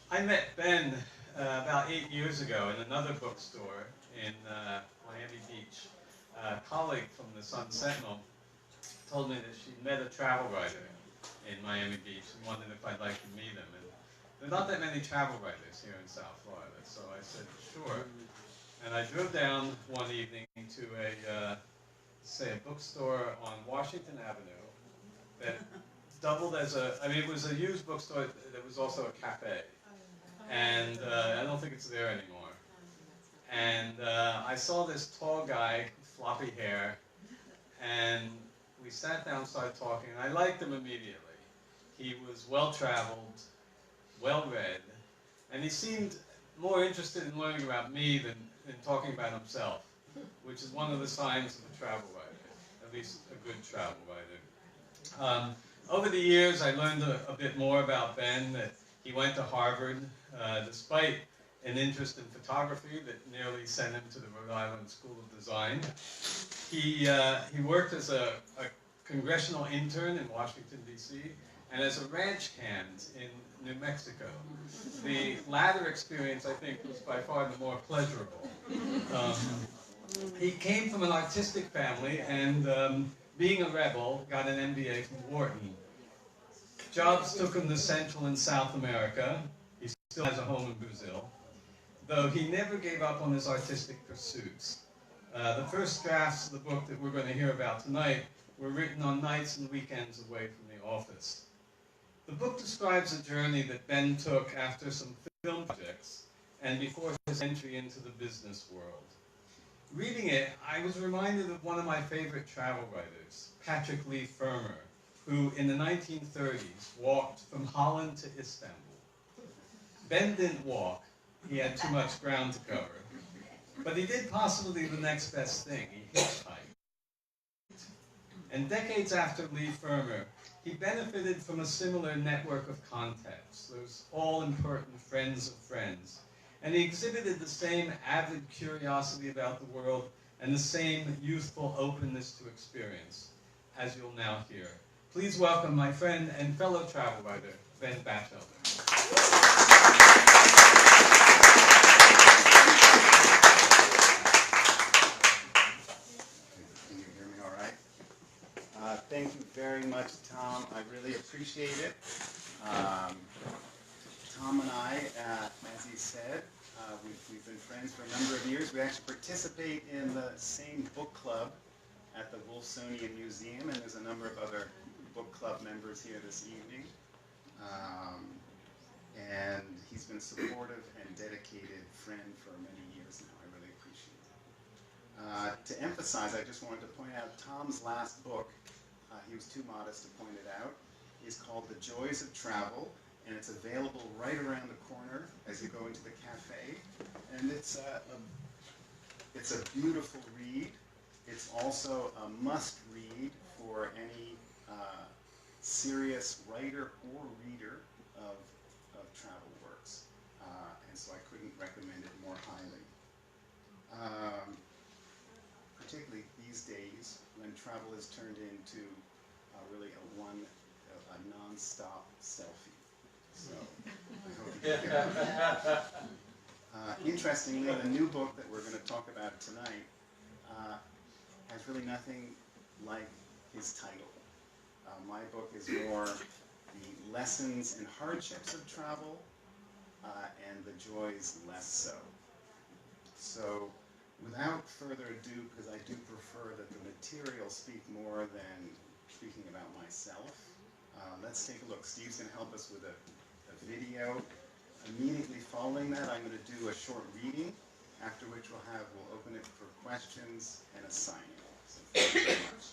I met Ben about 8 years ago in another bookstore in Miami Beach. A colleague from the Sun Sentinel told me that she'd met a travel writer in Miami Beach and wondered if I'd like to meet him. And there are not that many travel writers here in South Florida, so I said, sure. And I drove down one evening to a bookstore on Washington Avenue that doubled as it was a used bookstore that was also a cafe. And I don't think it's there anymore. And I saw this tall guy, floppy hair, and we sat down, started talking, and I liked him immediately. He was well-traveled, well-read, and he seemed more interested in learning about me than talking about himself, which is one of the signs of a travel writer, at least a good travel writer. Over the years, I learned a bit more about Ben, that he went to Harvard, despite an interest in photography that nearly sent him to the Rhode Island School of Design. He worked as a congressional intern in Washington, D.C., and as a ranch hand in New Mexico. The latter experience, I think, was by far the more pleasurable. He came from an artistic family, and being a rebel, got an MBA from Wharton. Jobs took him to Central and South America. He still has a home in Brazil, though he never gave up on his artistic pursuits. The first drafts of the book that we're going to hear about tonight were written on nights and weekends away from the office. The book describes a journey that Ben took after some film projects and before his entry into the business world. Reading it, I was reminded of one of my favorite travel writers, Patrick Leigh Fermor, who in the 1930s walked from Holland to Istanbul. Ben didn't walk, he had too much ground to cover, but he did possibly the next best thing, he hitchhiked. And decades after Leigh Fermor, he benefited from a similar network of contacts, those all-important friends of friends, and he exhibited the same avid curiosity about the world and the same youthful openness to experience, as you'll now hear. Please welcome my friend and fellow travel writer, Ben Batchelder. Can you hear me all right? Thank you very much, Tom. I really appreciate it. Tom and I, as he said, we've been friends for a number of years. We actually participate in the same book club at the Wolfsonian Museum, and there's a number of other book club members here this evening. And he's been a supportive and dedicated friend for many years now. I really appreciate it. To emphasize, I just wanted to point out Tom's last book, he was too modest to point it out, is called The Joys of Travel, and it's available right around the corner as you go into the cafe. And it's a beautiful read. It's also a must-read for any serious writer or reader of travel works. And so I couldn't recommend it more highly. Particularly these days when travel is turned into really a non-stop selfie. So I hope you can get it. Interestingly, the new book that we're going to talk about tonight has really nothing like his title. My book is more the lessons and hardships of travel, and the joys less so. So without further ado, because I do prefer that the material speak more than speaking about myself, let's take a look. Steve's going to help us with a video. Immediately following that, I'm going to do a short reading, after which we'll open it for questions and a signing. So thank you very much.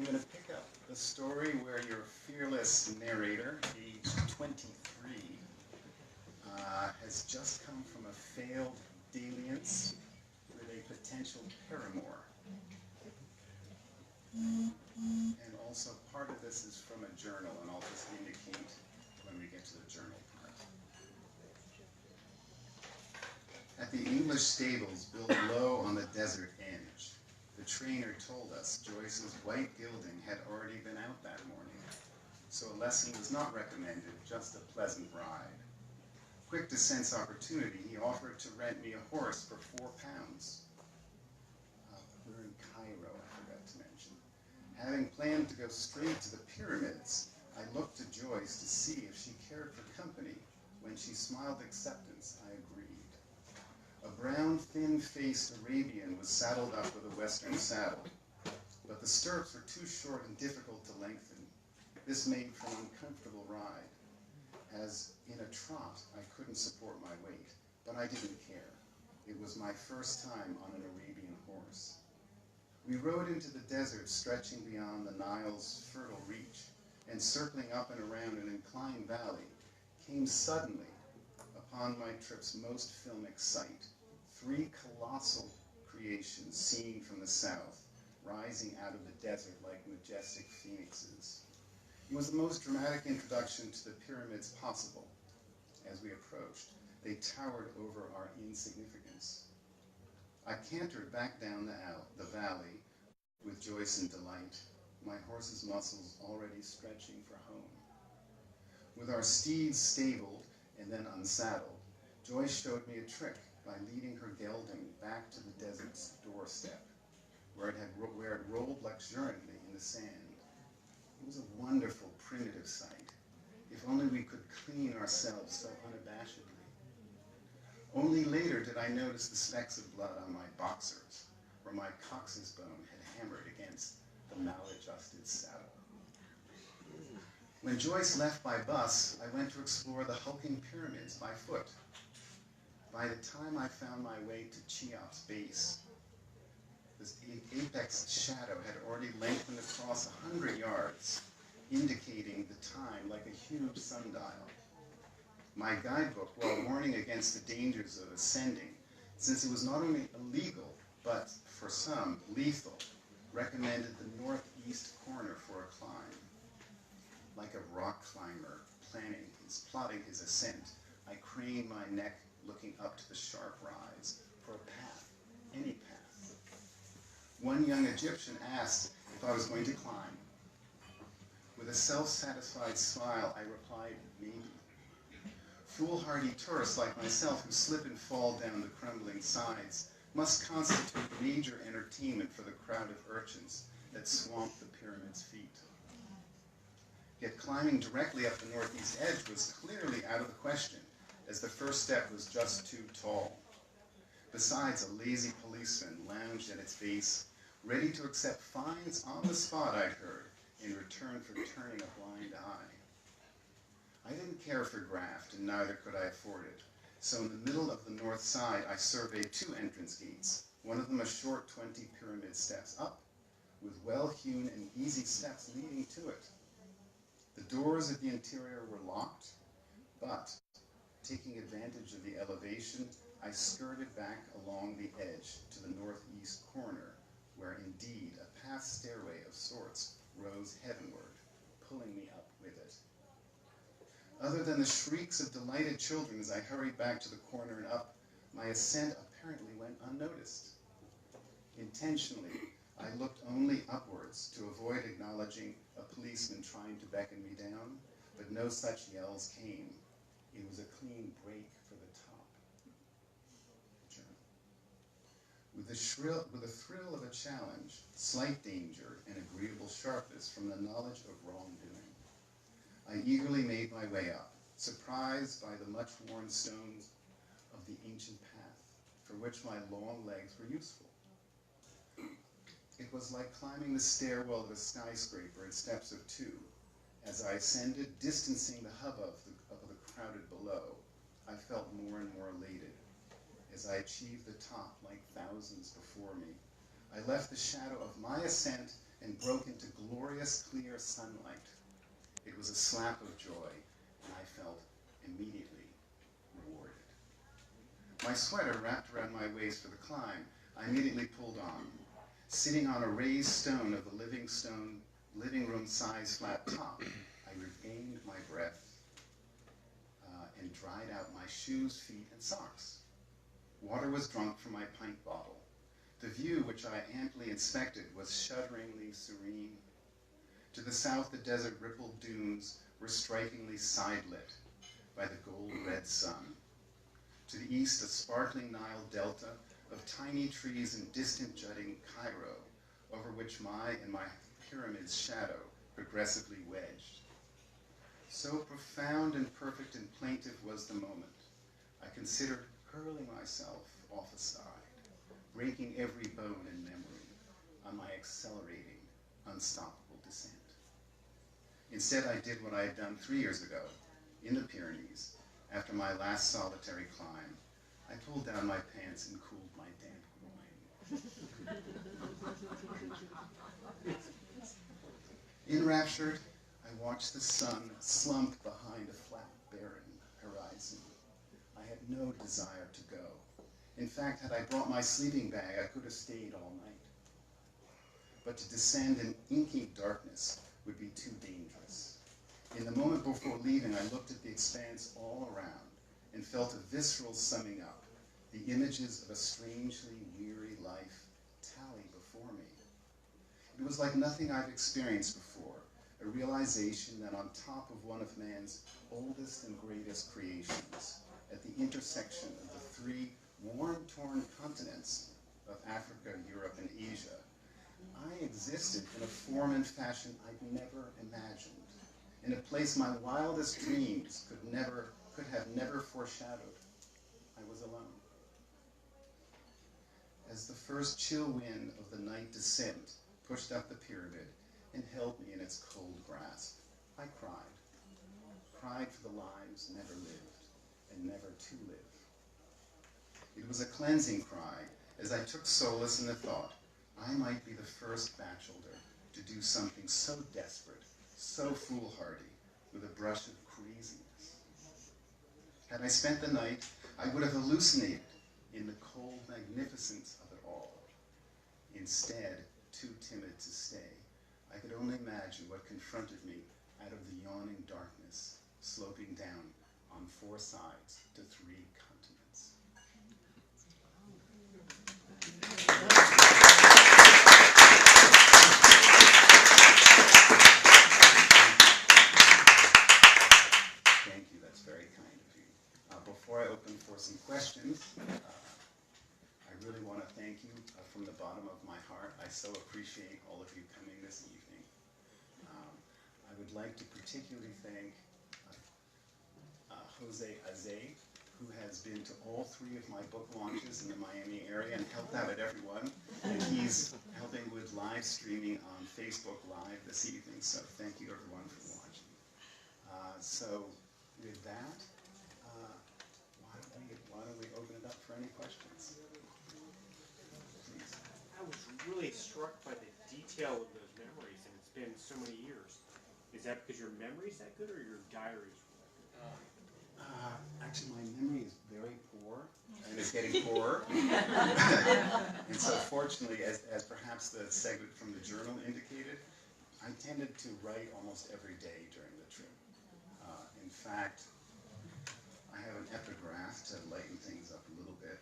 I'm going to pick up the story where your fearless narrator, age 23, has just come from a failed dalliance with a potential paramour. And also part of this is from a journal, and I'll just indicate when we get to the journal part. At the English stables built low on the desert edge, the trainer told us Joyce's white gilding had already been out that morning, so a lesson was not recommended, just a pleasant ride. Quick to sense opportunity, he offered to rent me a horse for £4. We're in Cairo, I forgot to mention. Having planned to go straight to the pyramids, I looked to Joyce to see if she cared for company. When she smiled acceptance, I agreed. A brown, thin-faced Arabian was saddled up with a Western saddle, but the stirrups were too short and difficult to lengthen. This made for an uncomfortable ride. As in a trot, I couldn't support my weight, but I didn't care. It was my first time on an Arabian horse. We rode into the desert stretching beyond the Nile's fertile reach, and circling up and around an inclined valley, came suddenly upon my trip's most filmic sight, 3 colossal creations seen from the south, rising out of the desert like majestic phoenixes. It was the most dramatic introduction to the pyramids possible. As we approached, they towered over our insignificance. I cantered back down the valley with Joyce in delight, my horse's muscles already stretching for home. With our steeds stabled and then unsaddled, Joyce showed me a trick by leading her gelding back to the desert's doorstep, where it rolled luxuriantly in the sand. It was a wonderful, primitive sight. If only we could clean ourselves so unabashedly. Only later did I notice the specks of blood on my boxers, where my coccyx bone had hammered against the maladjusted saddle. When Joyce left by bus, I went to explore the hulking pyramids by foot. By the time I found my way to Cheop's base, this apex shadow had already lengthened across 100 yards, indicating the time like a huge sundial. My guidebook, while warning against the dangers of ascending, since it was not only illegal, but for some, lethal, recommended the northeast corner for a climb. Like a rock climber plotting his ascent, I craned my neck looking up to the sharp rise for a path, any path. One young Egyptian asked if I was going to climb. With a self-satisfied smile, I replied, maybe. Foolhardy tourists like myself who slip and fall down the crumbling sides must constitute major entertainment for the crowd of urchins that swamp the pyramid's feet. Yet climbing directly up the northeast edge was clearly out of the question, as the first step was just too tall. Besides, a lazy policeman lounged at its base, ready to accept fines on the spot, I'd heard, in return for turning a blind eye. I didn't care for graft, and neither could I afford it. So in the middle of the north side, I surveyed two entrance gates, one of them a short 20 pyramid steps up, with well-hewn and easy steps leading to it. The doors of the interior were locked, but taking advantage of the elevation, I skirted back along the edge to the northeast corner, where indeed a path stairway of sorts rose heavenward, pulling me up with it. Other than the shrieks of delighted children as I hurried back to the corner and up, my ascent apparently went unnoticed. Intentionally, I looked only upwards to avoid acknowledging a policeman trying to beckon me down, but no such yells came. It was a clean break for the top. With the thrill of a challenge, slight danger, and agreeable sharpness from the knowledge of wrongdoing, I eagerly made my way up, surprised by the much-worn stones of the ancient path, for which my long legs were useful. It was like climbing the stairwell of a skyscraper at steps of two. As I ascended, distancing the hubbub of the crowded below, I felt more and more elated. As I achieved the top like thousands before me, I left the shadow of my ascent and broke into glorious, clear sunlight. It was a slap of joy, and I felt immediately rewarded. My sweater wrapped around my waist for the climb, I immediately pulled on. Sitting on a raised stone of the living room-sized flat top, I regained my breath and dried out my shoes, feet, and socks. Water was drunk from my pint bottle. The view, which I amply inspected, was shudderingly serene. To the south, the desert rippled dunes were strikingly side-lit by the gold-red sun. To the east, a sparkling Nile delta of tiny trees and distant jutting Cairo, over which my pyramid's shadow progressively wedged. So profound and perfect and plaintive was the moment, I considered hurling myself off a side, breaking every bone in memory on my accelerating, unstoppable descent. Instead, I did what I had done 3 years ago, in the Pyrenees, after my last solitary climb. I pulled down my pants and cooled my damp groin. Enraptured, I watched the sun slump behind a flat, barren horizon. I had no desire to go. In fact, had I brought my sleeping bag, I could have stayed all night. But to descend in inky darkness would be too dangerous. In the moment before leaving, I looked at the expanse all around and felt a visceral summing up. The images of a strangely weary life tally before me. It was like nothing I've experienced before, a realization that on top of one of man's oldest and greatest creations, at the intersection of the three worm-torn continents of Africa, Europe, and Asia, I existed in a form and fashion I'd never imagined, in a place my wildest dreams could have never foreshadowed. I was alone. As the first chill wind of the night descent pushed up the pyramid and held me in its cold grasp, I cried. Cried for the lives never lived and never to live. It was a cleansing cry as I took solace in the thought I might be the first Batchelder to do something so desperate, so foolhardy, with a brush of craziness. Had I spent the night, I would have hallucinated in the cold magnificence of it all. Instead, too timid to stay, I could only imagine what confronted me out of the yawning darkness, sloping down on 4 sides to 3 continents. Thank you, that's very kind of you. Before I open for some questions, I really want to thank you from the bottom of my heart. I so appreciate all of you coming this evening. I would like to particularly thank Jose Aze, who has been to all 3 of my book launches in the Miami area and helped out at every one. And he's helping with live streaming on Facebook Live this evening, so thank you everyone for watching. So with that, why don't we open it up for any questions? Please. I was really struck by the detail of those memories, and it's been so many years. Is that because your memory's that good, or your diaries were that good? Actually, my memory is very poor, and it's getting poorer. And so fortunately, as perhaps the segment from the journal indicated, I tended to write almost every day during the trip. In fact, I have an epigraph to lighten things up a little bit.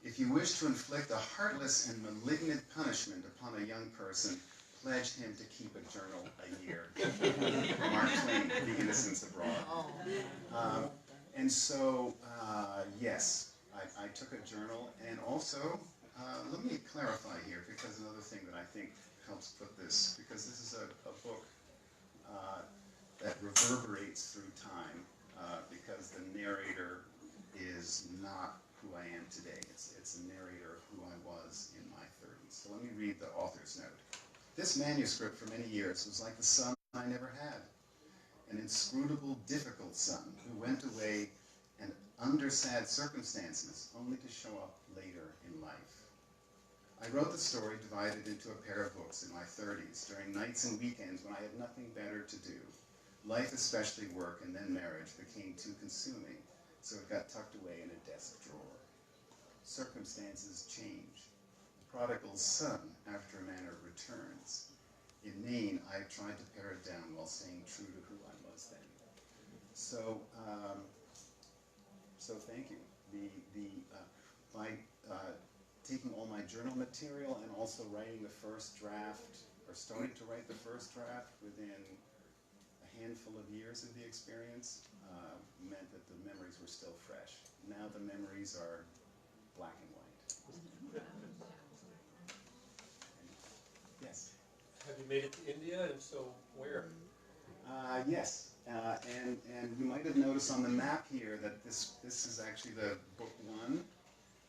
If you wish to inflict a heartless and malignant punishment upon a young person, pledge him to keep a journal a year. Mark Twain, The Innocents Abroad. And so, yes, I took a journal, and also, let me clarify here, because another thing that I think helps put this, because this is a book that reverberates through time, because the narrator is not who I am today. It's a narrator of who I was in my 30s. So let me read the author's note. This manuscript for many years was like the son I never had, an inscrutable, difficult son who went away and under sad circumstances, only to show up later in life. I wrote the story divided into a pair of books in my 30s, during nights and weekends when I had nothing better to do. Life, especially work and then marriage, became too consuming, so it got tucked away in a desk drawer. Circumstances change. The prodigal son, after a manner, returns. In Maine, I have tried to pare it down while staying true to who I was then. So, so thank you. By taking all my journal material and also writing the first draft, or starting to write the first draft within a handful of years of the experience, meant that the memories were still fresh. Now the memories are black and white. Yes? Have you made it to India, and so where? Yes, and you might have noticed on the map here that this is actually the book 1,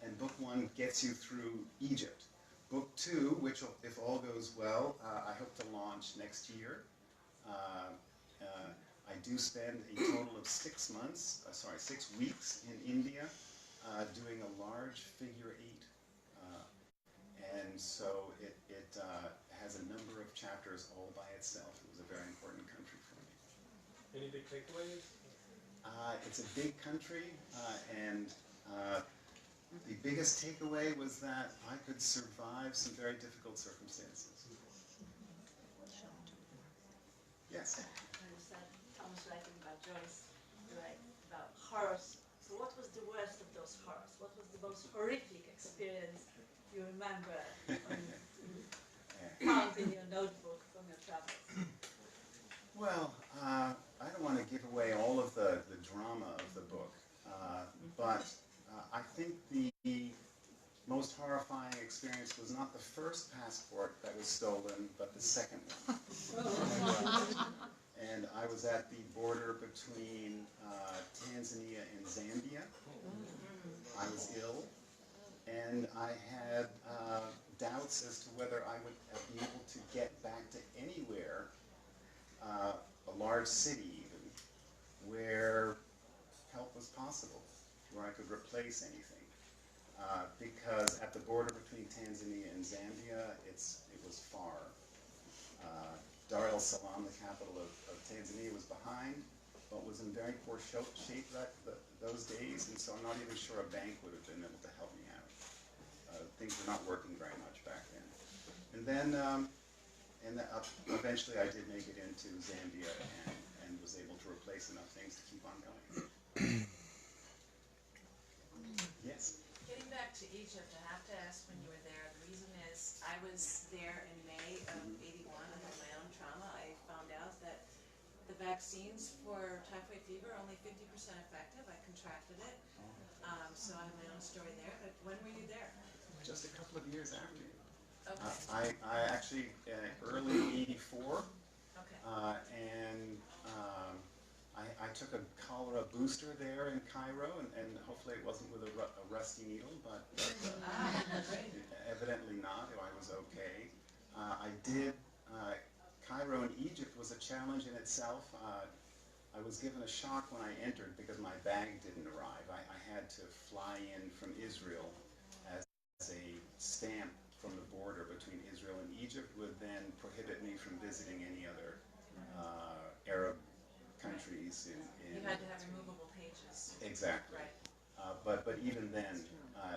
and book 1 gets you through Egypt. Book 2, which if all goes well, I hope to launch next year. I do spend a total of 6 weeks in India doing a large figure 8. And so it has a number of chapters all by itself. It was a very important country for me. Any big takeaways? It's a big country, and the biggest takeaway was that I could survive some very difficult circumstances. Yes? You said Thomas writing about Joyce, you write about horrors. So what was the worst of those horrors? What was the most horrific experience you remember found in your notebook from your travels? Well, I don't want to give away all of the drama of the book, but I think the most horrifying experience was not the first passport that was stolen, but the second one. and I was at the border between Tanzania and Zambia. I was ill, and I had doubts as to whether I would be able to get back to anywhere, a large city even, where help was possible, where I could replace anything. Because at the border between Tanzania and Zambia, it was far. Dar es Salaam, the capital of Tanzania, was behind, but was in very poor shape those days, and so I'm not even sure a bank would have been able to help me out. Things were not working very much back then. And then, eventually I did make it into Zambia and was able to replace enough things to keep on going. Yes? Getting back to Egypt, I have to ask when you were there. The reason is I was there in May of '81. I had my own trauma. I found out that the vaccines for typhoid fever are only 50% effective. I contracted it. So I have my own story there. But when were you there? Just a couple of years after you. Okay. I actually, early '84, Okay. and I took a cholera booster there in Cairo, and hopefully it wasn't with a rusty needle, but Great. evidently not. I was okay. I did. Cairo in Egypt was a challenge in itself. I was given a shock when I entered because my bag didn't arrive. I had to fly in from Israel as a stamp from the border between Israel and Egypt would then prohibit me from visiting any other Arab countries. You had to have removable pages. Exactly. Right. But even then,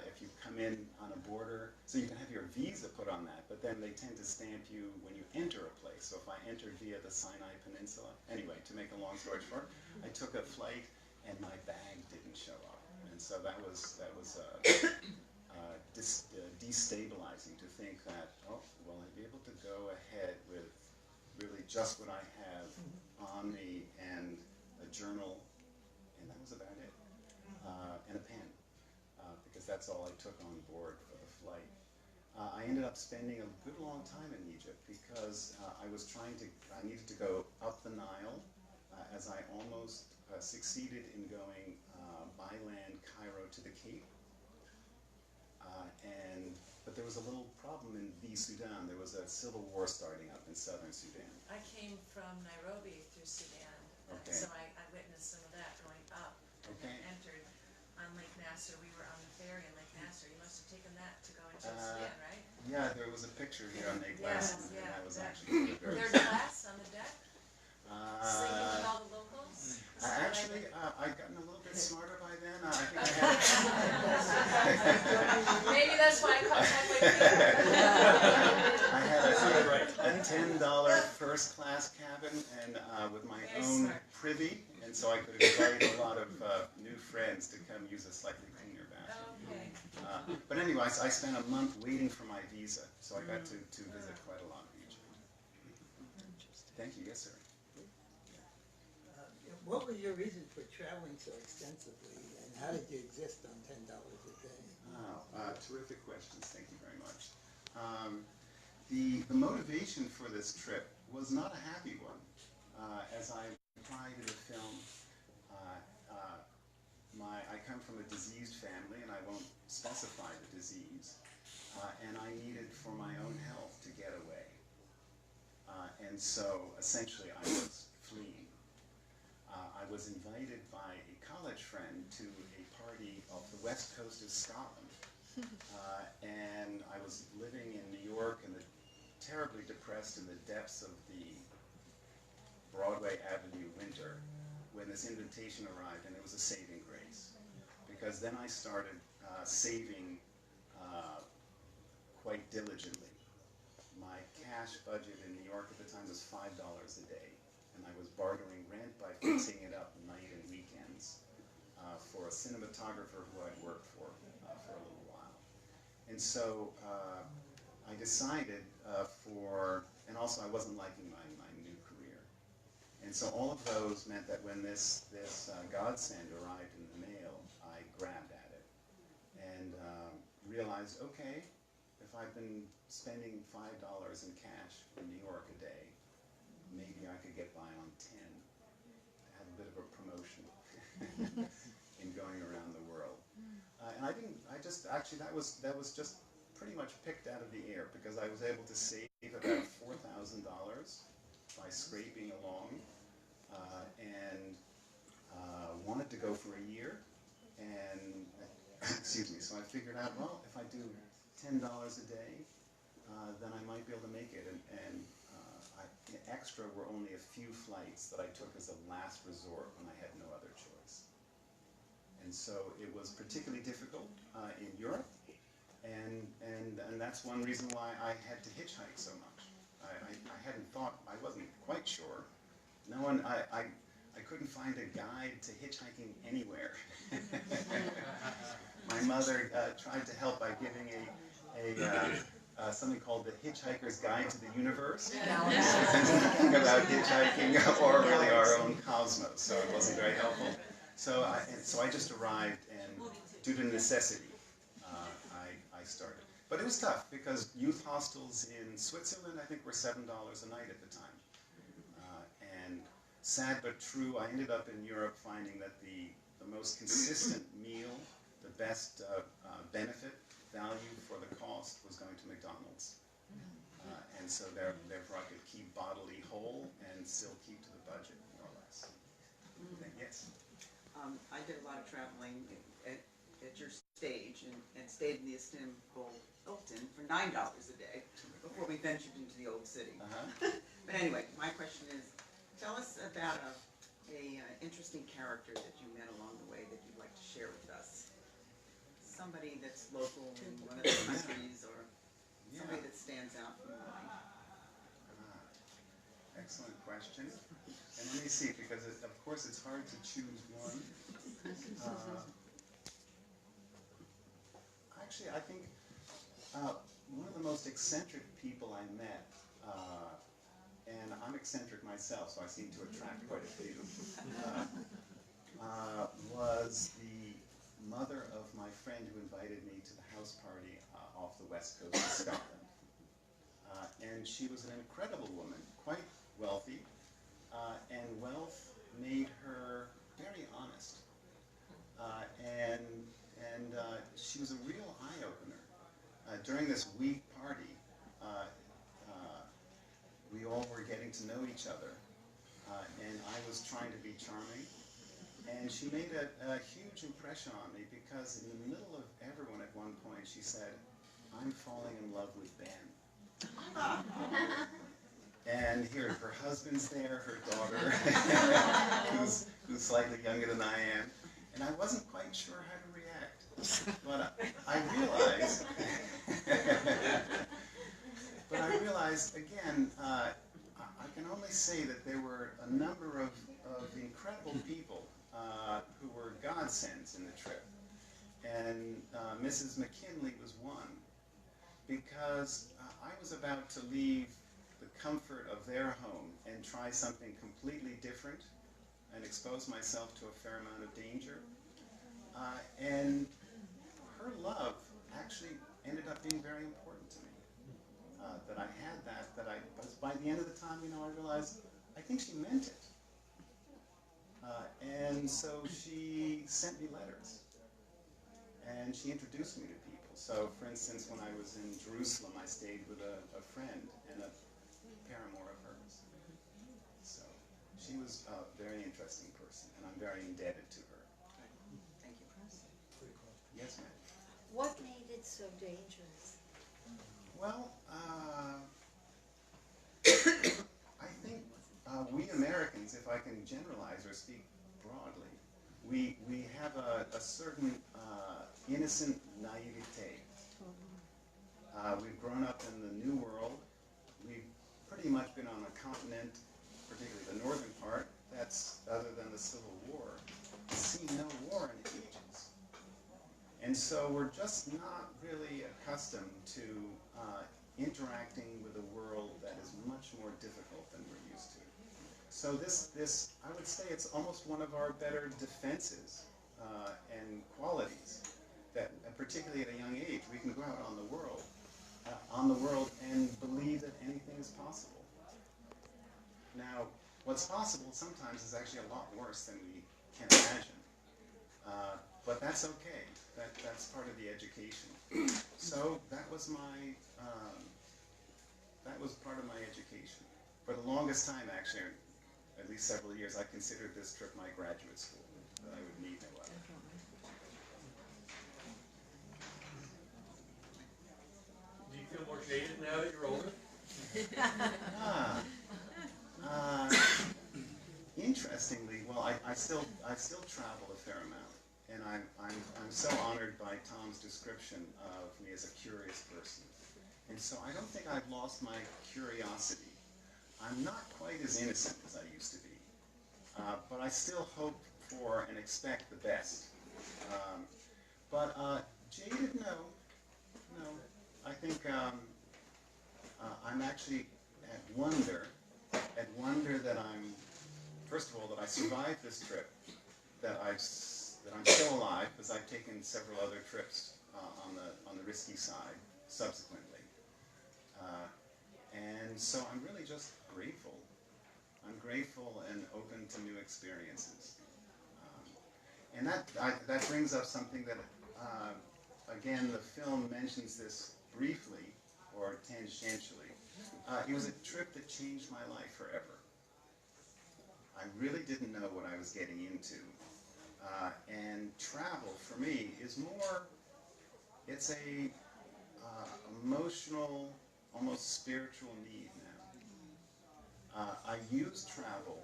if you come in on a border, so you can have your visa put on that, but then they tend to stamp you when you enter a place. So if I entered via the Sinai Peninsula, anyway, to make a long story short, I took a flight and my bag didn't show up, and so that was destabilizing to think that, oh, well, I'd be able to go ahead with really just what I have on me and a journal, and that was about it, and a pen, because that's all I took on board for the flight. I ended up spending a good long time in Egypt because I needed to go up the Nile, as I almost succeeded in going by land Cairo to the Cape. But there was a little problem in Sudan. There was a civil war starting up in southern Sudan. I came from Nairobi through Sudan, Okay. so I witnessed some of that going up. Okay. And entered on Lake Nasser. We were on the ferry in Lake Nasser. You must have taken that to go into Sudan, right? Yeah, there was a picture here on Lake Yes, Nasser, and yeah, that was that- actually very. Third class on the deck, singing with all the locals. Actually, I'd gotten a little bit smarter by then. I think I had. Maybe that's why I caught typhoid fever. I had a $10 first class cabin and with my Very own smart. privy, and so I could invite a lot of new friends to come use a slightly cleaner bathroom. Okay. But anyway, I spent a month waiting for my visa, so I got to visit quite a lot of Egypt. Thank you. Yes, sir. What was your reason for traveling so extensively, and how did you exist on $10 a day? Oh, terrific questions. Thank you very much. The motivation for this trip was not a happy one. As I implied in the film, I come from a diseased family, and I won't specify the disease, and I needed for my own health to get away. And so essentially I was fleeing. I was invited by a college friend to a party off the west coast of Scotland, and I was living in New York and terribly depressed in the depths of the Broadway Avenue winter when this invitation arrived, and it was a saving grace, because then I started saving quite diligently. My cash budget in New York at the time was $5 a day, and I was bartering rent by fixing it up night and weekends for a cinematographer who I'd worked for a little while. And so I decided and also I wasn't liking my new career. And so all of those meant that when this godsend arrived in the mail, I grabbed at it and realized, okay, if I've been spending $5 in cash in New York a day, maybe I could get by on 10, have a bit of a promotion in going around the world. And I didn't, I just, actually that was just pretty much picked out of the air, because I was able to save about $4,000 by scraping along, and wanted to go for a year, and excuse me, so I figured out, well, if I do $10 a day, then I might be able to make it, and extra were only a few flights that I took as a last resort when I had no other choice. And so it was particularly difficult in Europe, and that's one reason why I had to hitchhike so much. I hadn't thought, I wasn't quite sure. No one, I couldn't find a guide to hitchhiking anywhere. My mother tried to help by giving something called the Hitchhiker's Guide to the Universe. Something about hitchhiking, or really our own cosmos, so it wasn't very helpful. So I just arrived, and due to necessity, I started. But it was tough, because youth hostels in Switzerland, I think, were $7 a night at the time. And sad but true, I ended up in Europe finding that the most consistent meal, the best benefit value for the cost, was going to McDonald's. And so therefore I could keep bodily whole and still keep to the budget, more or less. Yes? I did a lot of traveling at your stage, and stayed in the Istanbul Hilton for $9 a day before we ventured into the old city. But anyway, my question is, tell us about a interesting character that you met along the way that you'd like to share with us. Somebody that's local in one of the countries, or somebody that stands out from your mind. Excellent question. And let me see, because of course it's hard to choose one. Actually, I think one of the most eccentric people I met, and I'm eccentric myself, so I seem to attract quite a few, was the mother of my friend who invited me to the house party off the west coast of Scotland. And she was an incredible woman, quite wealthy, and wealth made her very honest. And she was a real eye-opener. During this week party, we all were getting to know each other, and I was trying to be charming. And she made a huge impression on me, because in the middle of everyone at one point she said, "I'm falling in love with Ben." And here, her husband's there, her daughter, who's slightly younger than I am, and I wasn't quite sure how to react. But I realized, again, I can only say that there were a number of incredible people who were godsends in the trip. And Mrs. McKinley was one, because I was about to leave the comfort of their home and try something completely different and expose myself to a fair amount of danger. And her love actually ended up being very important to me. That I had that by the end of the time, I realized, I think she meant it. And so she sent me letters, and she introduced me to people. So, for instance, when I was in Jerusalem, I stayed with a friend and a paramour of hers. So she was a very interesting person, and I'm very indebted to her. Thank you. Yes, ma'am. What made it so dangerous? Well, I think we Americans, if I can generalize or speak broadly, we have a certain innocent naivete. We've grown up in the New World. We've pretty much been on a continent, particularly the northern part, that's, other than the Civil War, seen no war in ages. And so we're just not really accustomed to interacting with a world that is much more difficult than we're used to. So this, I would say it's almost one of our better defenses and qualities, that particularly at a young age, we can go out on the world and believe that anything is possible. Now, what's possible sometimes is actually a lot worse than we can imagine. But that's okay. That's part of the education. So that was part of my education. For the longest time, actually, at least several years, I considered this trip my graduate school, that I would need no other. Do you feel more jaded now that you're older? Interestingly, well, I still travel a fair amount, and I'm so honored by Tom's description of me as a curious person, and so I don't think I've lost my curiosity. I'm not quite as innocent as I used to be, but I still hope for and expect the best. Jaded, no. I think I'm actually at wonder that first of all, that I survived this trip, that I'm still alive, because I've taken several other trips on the risky side subsequently. And so I'm really just grateful. I'm grateful and open to new experiences. And that brings up something that, again, the film mentions this briefly or tangentially. It was a trip that changed my life forever. I really didn't know what I was getting into. And travel, for me, is more, it's a emotional, almost spiritual need now. I used travel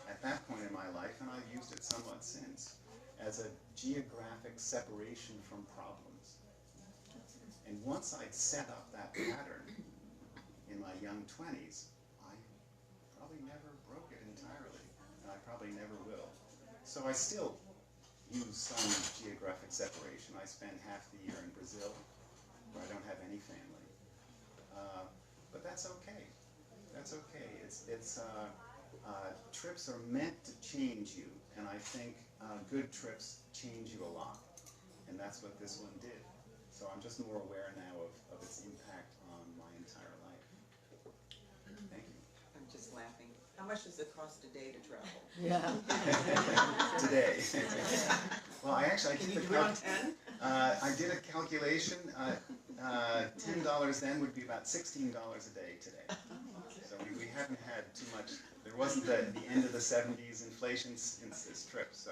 at that point in my life, and I've used it somewhat since, as a geographic separation from problems. And once I'd set up that pattern in my young 20s, I probably never broke it entirely, and I probably never will. So I still use some geographic separation. I spend half the year in Brazil, where I don't have any family. But that's okay. That's okay. Trips are meant to change you, and I think good trips change you a lot. And that's what this one did. So I'm just more aware now of its impact on my entire life. Thank you. I'm just laughing. How much does it cost a day to travel? Yeah. Today. Well, I Can you do it on 10? I did a calculation. $10 then would be about $16 a day today. So we haven't had too much. There wasn't the end of the 70s inflation since this trip. So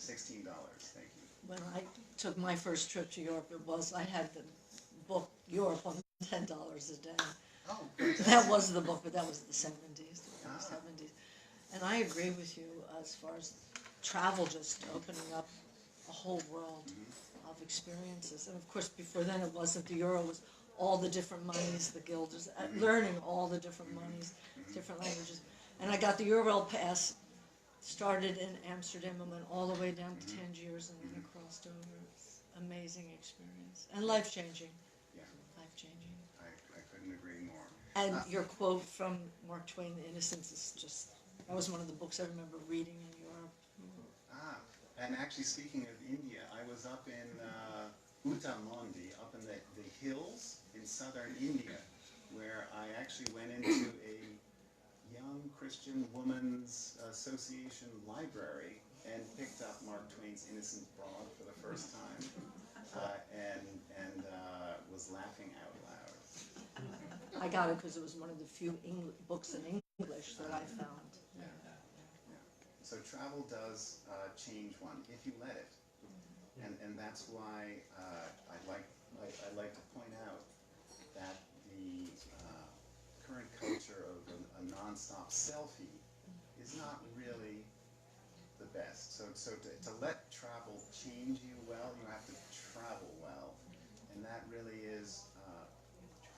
$16. Thank you. When I took my first trip to Europe, I had the book Europe on $10 a day. Oh, That was the book, but that was the 70s, the early 70s. And I agree with you as far as travel just opening up a whole world of experiences. And of course, before then it wasn't the euro, it was all the different monies, the guilders, learning all the different monies, different languages. And I got the Euro pass, started in Amsterdam and went all the way down to Tangiers and then crossed over. It's an amazing experience and life-changing. Yeah. Life-changing. I couldn't agree more. And your quote from Mark Twain, The Innocents, is just, that was one of the books I remember reading in Europe. And actually speaking of India, I was up in Uttamondi, up in the hills in southern India, where I actually went into a young Christian women's association library and picked up Mark Twain's Innocent Broad for the first time, and was laughing out loud. I got it because it was one of the few books in English that I found. Yeah. So travel does change one if you let it, and that's why I'd like to point out that the current culture of a nonstop selfie is not really the best. So to let travel change you well, you have to travel well, and that really is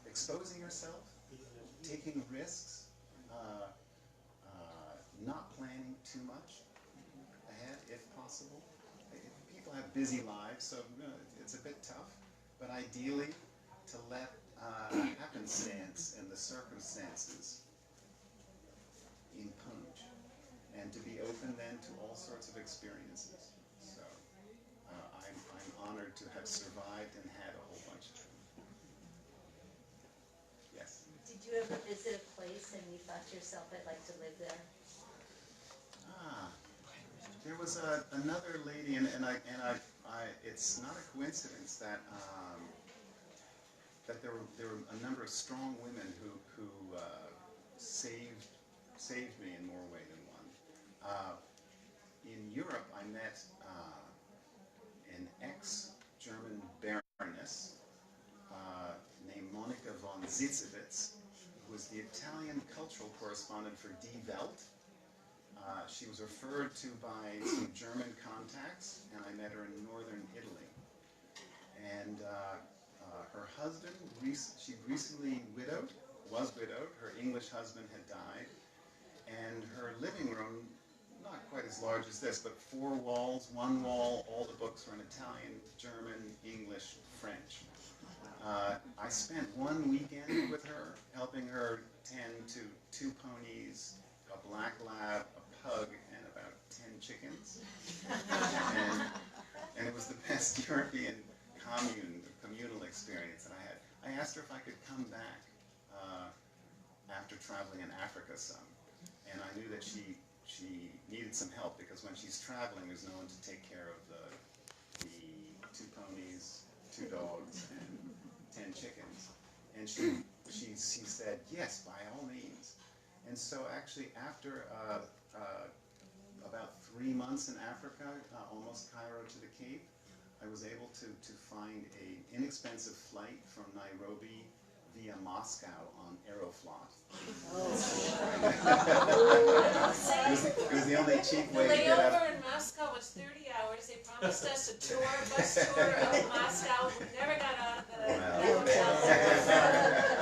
exposing yourself, taking risks, not planning too much ahead if possible. People have busy lives, so it's a bit tough, but ideally to let happenstance and the circumstances impinge, and to be open then to all sorts of experiences. So I'm honored to have survived and had a whole bunch of them. Yes? Did you ever visit a place and you thought to yourself, I'd like to live there? There was another lady, and it's not a coincidence that that there were a number of strong women who saved me in more way than one. In Europe, I met an ex-German baroness named Monika von Zitzewitz, who was the Italian cultural correspondent for Die Welt. She was referred to by some German contacts, and I met her in northern Italy. And her husband, she'd recently was widowed. Her English husband had died. And her living room, not quite as large as this, but 4 walls, 1 wall, all the books were in Italian, German, English, French. I spent 1 weekend with her, helping her tend to 2 ponies, a black lab, a pug, and about 10 chickens. And it was the best European communal experience that I had. I asked her if I could come back after traveling in Africa some. And I knew that she needed some help, because when she's traveling, there's no one to take care of the 2 ponies, 2 dogs, and 10 chickens. And she said, yes, by all means. And so actually after about 3 months in Africa, almost Cairo to the Cape, I was able to find an inexpensive flight from Nairobi via Moscow on Aeroflot. It was the only cheap way to get The up. layover in Moscow was 30 hours. They promised us a bus tour of Moscow. We never got out of the hotel.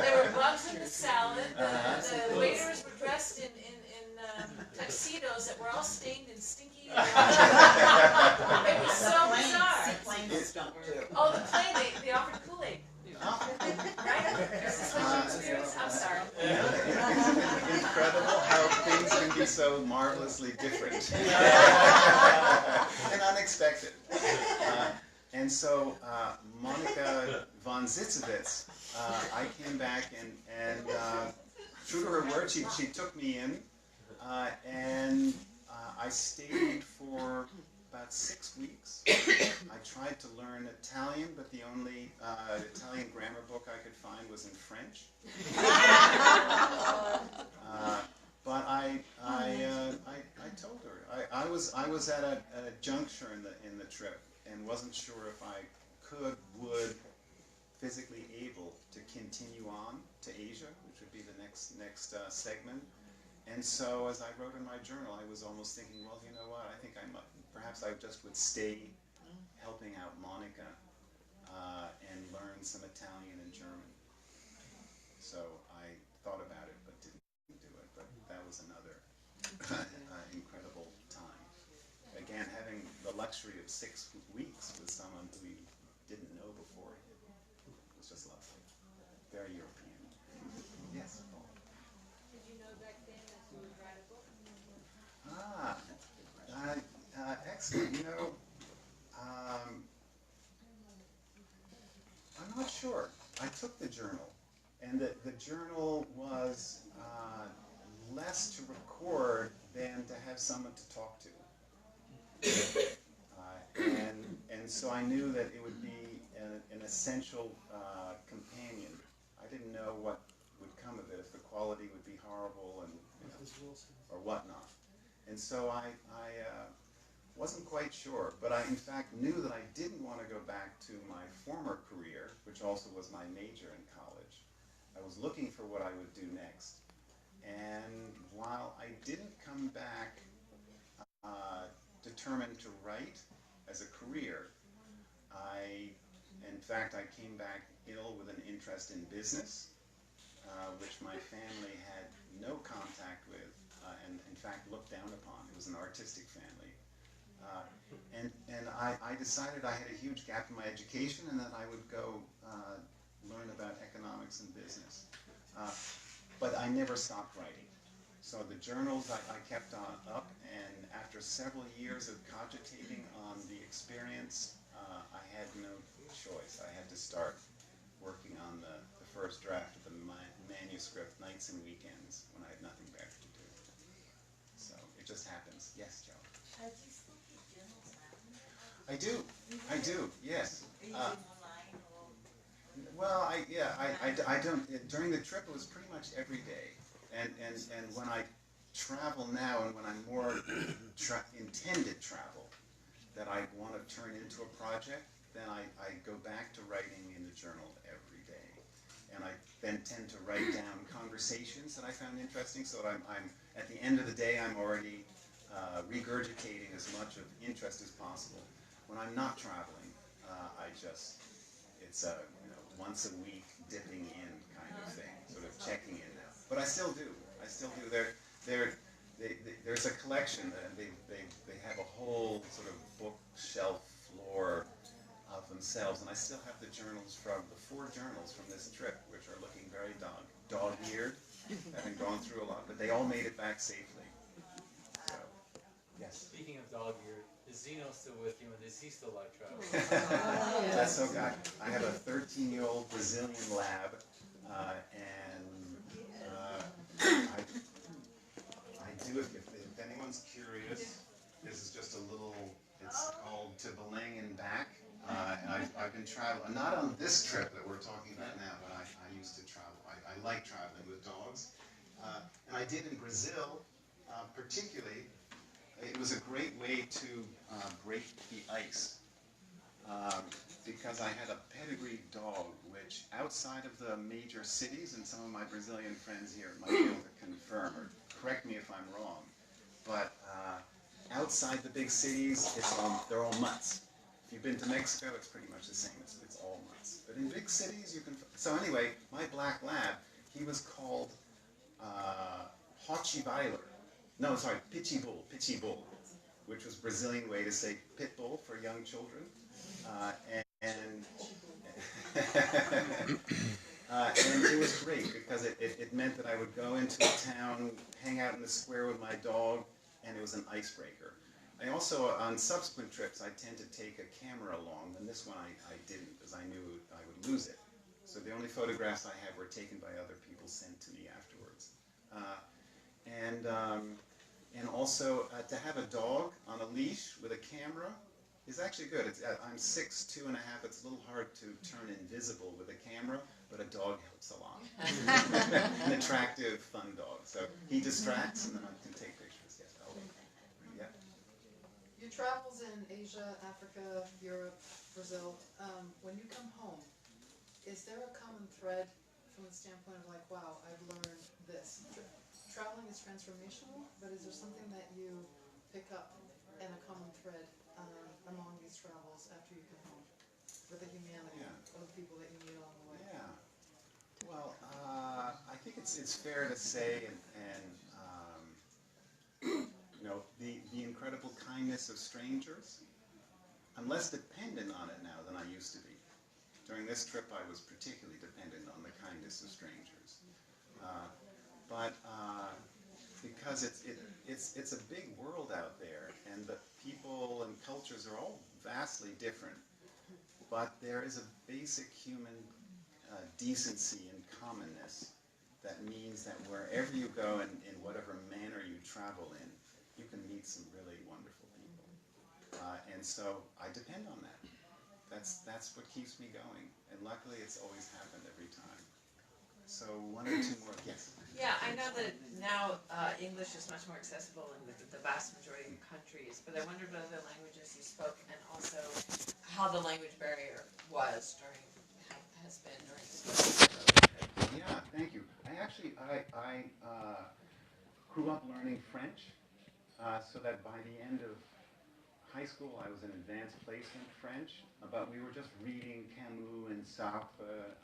There were bugs in the salad. The waiters were dressed in tuxedos that were all stained and stinky. It was so bizarre. Planes don't do. Oh, the plane, they offered Kool-Aid. Right? Is this what you experienced? I'm sorry. It's incredible how things can be so marvelously different and unexpected. And so Monika von Zitzewitz, I came back and true to her word, she took me in, and I stayed for about 6 weeks. I tried to learn Italian, but the only Italian grammar book I could find was in French. But I told her I was at a juncture in the trip and wasn't sure if I would physically able to continue on to Asia, which would be the next segment. And so, as I wrote in my journal, I was almost thinking, well, you know what? I think perhaps I just would stay helping out Monika and learn some Italian and German. So I thought about it, but didn't do it. But that was another incredible time. Again, having the luxury of 6 weeks with someone who you didn't know before was just lovely. Very European. Yes, Paul. Did you know back then that you would write a book? Excellent. You know, I'm not sure. I took the journal, and the journal was less to record than to have someone to talk to. And so I knew that it would be an essential companion. I didn't know what would come of it, if the quality would be horrible and or whatnot. And so I wasn't quite sure, but I in fact knew that I didn't want to go back to my former career, which also was my major in college. I was looking for what I would do next. And while I didn't come back determined to write as a career, in fact, I came back ill with an interest in business, which my family had no contact with, and in fact looked down upon. It was an artistic family. And I decided I had a huge gap in my education and that I would go learn about economics and business. But I never stopped writing. So the journals I kept on up, and after several years of cogitating on the experience, I had no choice. I had to start working on the first draft of the manuscript. manuscript nights and weekends when I had nothing better to do. So it just happens. Yes, Joe? Do you still keep journals now? I do, yes. Are you doing online or? Well, I don't, during the trip it was pretty much every day. And when I travel now and when I'm more intended travel that I want to turn into a project, then I go back to writing in the journal every day. And I then tend to write down conversations that I found interesting so that I'm at the end of the day I'm already regurgitating as much of interest as possible. When I'm not traveling, it's a once a week dipping in kind of thing, sort of checking in now. But I still do. There's a collection. They have a whole sort of bookshelf floor of themselves, and I still have the journals from the 4 journals from this trip, which are looking very dog-eared, having gone through a lot, but they all made it back safely. So, yes. Speaking of dog-eared, is Zeno still with you, and does he still like travel? That's so good. I have a 13-year-old Brazilian lab, I do it, if anyone's curious, this is just a little, it's called To Beleng and Back, and I've been traveling, not on this trip that we're talking about now, but I used to travel, I like traveling with dogs, and I did in Brazil, particularly. It was a great way to break the ice because I had a pedigree dog which outside of the major cities, and some of my Brazilian friends here might be able to confirm or correct me if I'm wrong, but outside the big cities, they're all mutts. If you've been to Mexico, it's pretty much the same. It's all mutts. But in big cities, you can... So anyway, my black lab, he was called Rottweiler. No, sorry, Pitbull, which was Brazilian way to say pit bull for young children. And it was great because it meant that I would go into a town, hang out in the square with my dog, and it was an icebreaker. I also, on subsequent trips, I tend to take a camera along, and this one I didn't because I knew I would lose it. So the only photographs I had were taken by other people sent to me afterwards. And also, to have a dog on a leash with a camera is actually good. I'm 6'2", it's a little hard to turn invisible with a camera, but a dog helps a lot. An attractive, fun dog. So he distracts, and then I can take pictures. Yes, yeah. Your travels in Asia, Africa, Europe, Brazil, when you come home, is there a common thread from the standpoint of like, wow, I've learned this? Traveling is transformational, but is there something that you pick up in a common thread among these travels after you come home? With the humanity of the people that you meet along the way? Yeah. Well, I think it's fair to say, the incredible kindness of strangers. I'm less dependent on it now than I used to be. During this trip, I was particularly dependent on the kindness of strangers. Because it's a big world out there, and the people and cultures are all vastly different. But there is a basic human decency and commonness that means that wherever you go and in whatever manner you travel in, you can meet some really wonderful people. And so I depend on that. That's what keeps me going. And luckily, it's always happened every time. So 1 or 2 more. Yes. Yeah, I know that now English is much more accessible in the vast majority of countries, but I wondered what other languages you spoke, and also how the language barrier has been during this. Yeah, thank you. I grew up learning French, so that by the end of high school I was in advanced placement French, but we were just reading Camus and Sartre,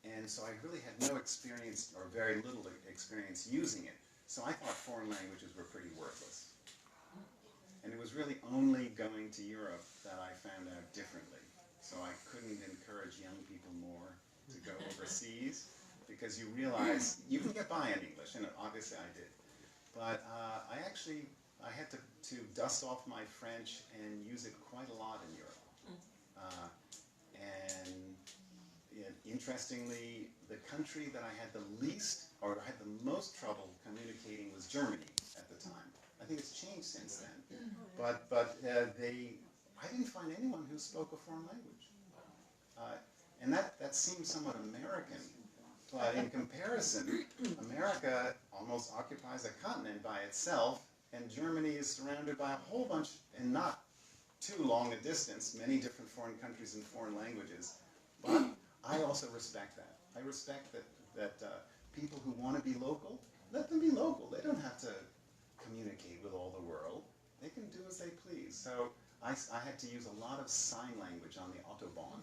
and so I really had no experience, or very little experience using it. So I thought foreign languages were pretty worthless. And it was really only going to Europe that I found out differently. So I couldn't encourage young people more to go overseas, because you realize you can get by in English, and obviously I did. But I had to dust off my French and use it quite a lot in Europe. And interestingly, the country that I had the least, or had the most trouble communicating was Germany at the time. I think it's changed since then. But I didn't find anyone who spoke a foreign language. And that seems somewhat American. But in comparison, America almost occupies a continent by itself, and Germany is surrounded by a whole bunch, and not too long a distance, many different foreign countries and foreign languages. But I also respect that. I respect that people who want to be local, let them be local. They don't have to communicate with all the world. They can do as they please. So I had to use a lot of sign language on the Autobahn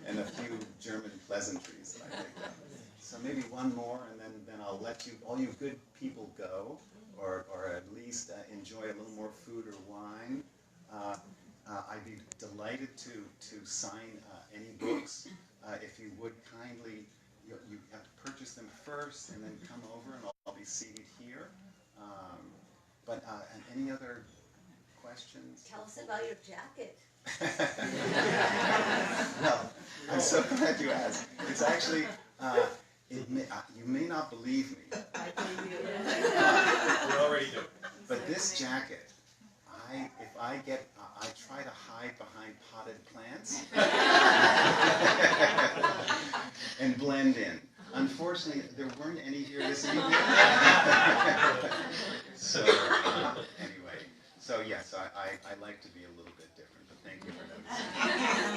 and a few German pleasantries that I picked up. So maybe one more, and then I'll let you, all you good people, go, or at least enjoy a little more food or wine. I'd be delighted to sign any books. If you would kindly, you have to purchase them first, and then come over, and I'll be seated here. And any other questions? Tell us about your jacket. Well, I'm so glad you asked. It's actually, you may not believe me. I believe you. We already do. But this jacket, I try to hide behind potted plants and blend in. Unfortunately, there weren't any here this evening. So anyway, yes, I like to be a little bit different, but thank you for noticing.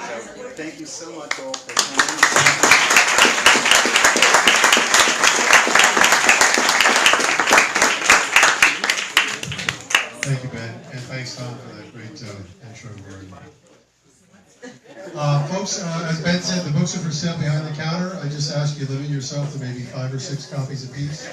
So thank you so much all for coming. Thank you, Ben, and thanks, Tom, for that great intro word. Folks, as Ben said, the books are for sale behind the counter. I just ask you limit yourself to maybe 5 or 6 copies apiece.